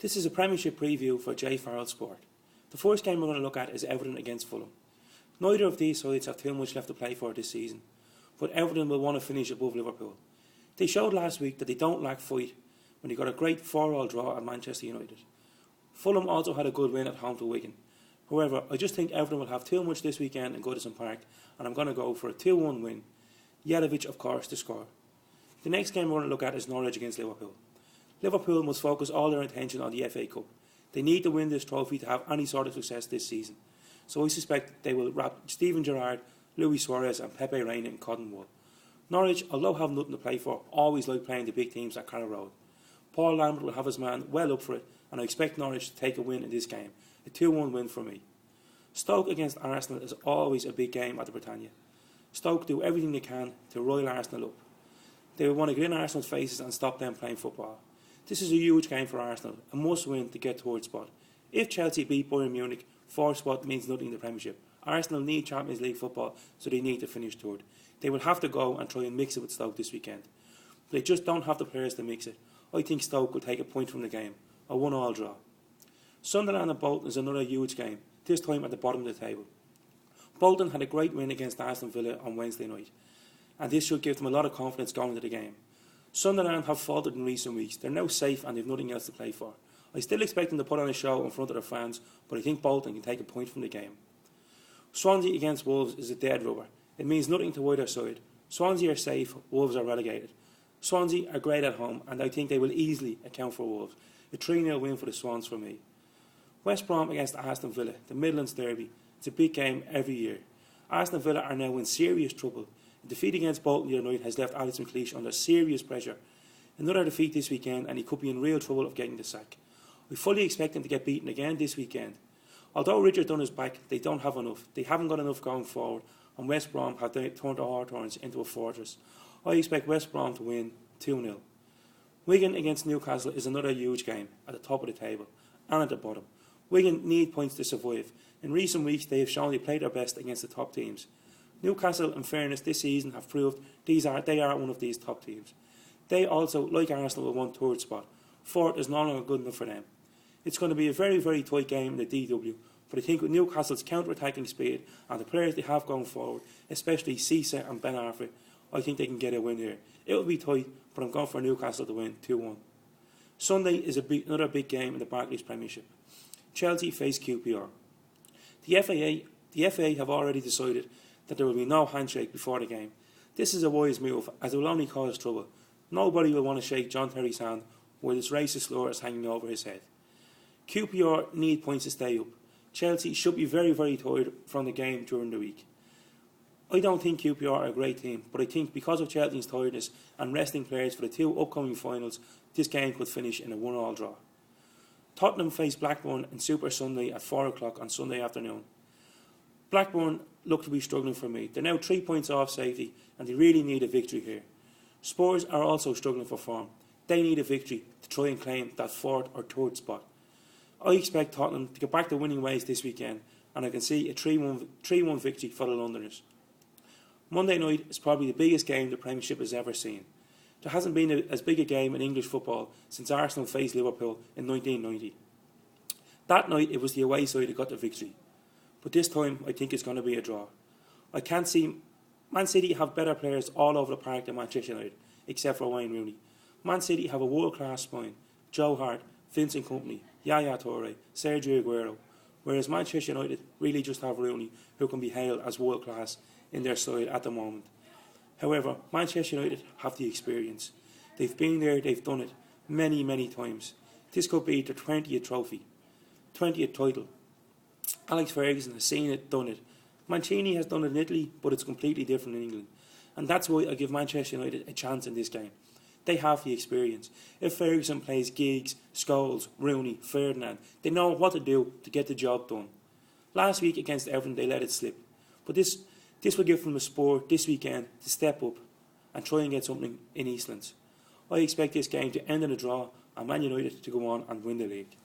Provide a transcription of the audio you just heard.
This is a Premiership preview for J Farrell Sport. The first game we're going to look at is Everton against Fulham. Neither of these sides have too much left to play for this season, but Everton will want to finish above Liverpool. They showed last week that they don't lack fight when they got a great 4-4 draw at Manchester United. Fulham also had a good win at home to Wigan. However, I just think Everton will have too much this weekend in Goodison Park, and I'm going to go for a 2-1 win. Jelavic, of course, to score. The next game we're going to look at is Norwich against Liverpool. Liverpool must focus all their attention on the FA Cup. They need to win this trophy to have any sort of success this season. So I suspect they will wrap Steven Gerrard, Luis Suarez and Pepe Reina in cotton wool. Norwich, although having nothing to play for, always like playing the big teams at Carrow Road. Paul Lambert will have his man well up for it, and I expect Norwich to take a win in this game. A 2-1 win for me. Stoke against Arsenal is always a big game at the Britannia. Stoke do everything they can to rile Arsenal up. They will want to get in Arsenal's faces and stop them playing football. This is a huge game for Arsenal, a must win to get third spot. If Chelsea beat Bayern Munich, fourth spot means nothing in the Premiership. Arsenal need Champions League football, so they need to finish third. They will have to go and try and mix it with Stoke this weekend. But they just don't have the players to mix it. I think Stoke will take a point from the game, a 1-1 draw. Sunderland and Bolton is another huge game, this time at the bottom of the table. Bolton had a great win against Aston Villa on Wednesday night, and this should give them a lot of confidence going into the game. Sunderland have faltered in recent weeks. They're now safe and they've nothing else to play for. I still expect them to put on a show in front of their fans, but I think Bolton can take a point from the game. Swansea against Wolves is a dead rubber. It means nothing to either side. Swansea are safe, Wolves are relegated. Swansea are great at home, and I think they will easily account for Wolves. A 3-0 win for the Swans for me. West Brom against Aston Villa, the Midlands derby. It's a big game every year. Aston Villa are now in serious trouble. A defeat against Bolton the other night has left Alex McLeish under serious pressure. Another defeat this weekend and he could be in real trouble of getting the sack. We fully expect him to get beaten again this weekend. Although Richard Dunn is back, they don't have enough. They haven't got enough going forward, and West Brom have turned the Hawthorns into a fortress. I expect West Brom to win 2-0. Wigan against Newcastle is another huge game at the top of the table and at the bottom. Wigan need points to survive. In recent weeks they have shown they play their best against the top teams. Newcastle, in fairness, this season have proved they are one of these top teams. They also, like Arsenal, will want third spot. Fourth is no longer good enough for them. It's going to be a very, very tight game in the DW, but I think with Newcastle's counter-attacking speed and the players they have going forward, especially Cisse and Ben Arfa, I think they can get a win here. It will be tight, but I'm going for Newcastle to win 2-1. Sunday is another big game in the Barclays Premiership. Chelsea face QPR. The FA have already decided that there will be no handshake before the game. This is a wise move, as it will only cause trouble. Nobody will want to shake John Terry's hand while his racist slur is hanging over his head. QPR need points to stay up. Chelsea should be very, very tired from the game during the week. I don't think QPR are a great team, but I think because of Chelsea's tiredness and resting players for the two upcoming finals, this game could finish in a 1-1 draw. Tottenham face Blackburn in Super Sunday at 4 o'clock on Sunday afternoon. Blackburn look to be struggling for me. They're now 3 points off safety and they really need a victory here. Spurs are also struggling for form. They need a victory to try and claim that fourth or third spot. I expect Tottenham to get back to winning ways this weekend, and I can see a 3-1 victory for the Londoners. Monday night is probably the biggest game the Premiership has ever seen. There hasn't been as big a game in English football since Arsenal faced Liverpool in 1990. That night it was the away side that got the victory, but this time I think it's going to be a draw. I can't see Man City have better players all over the park than Manchester United, except for Wayne Rooney. Man City have a world-class spine: Joe Hart, Vincent Kompany, Yaya Toure, Sergio Aguero, whereas Manchester United really just have Rooney, who can be hailed as world-class in their side at the moment. However, Manchester United have the experience. They've been there, they've done it many, many times. This could be their 20th trophy, 20th title. Alex Ferguson has seen it, done it. Mancini has done it in Italy, but it's completely different in England. And that's why I give Manchester United a chance in this game. They have the experience. If Ferguson plays Giggs, Scholes, Rooney, Ferdinand, they know what to do to get the job done. Last week against Everton they let it slip. But this will give them a spur this weekend to step up and try and get something in Eastlands. I expect this game to end in a draw and Man United to go on and win the league.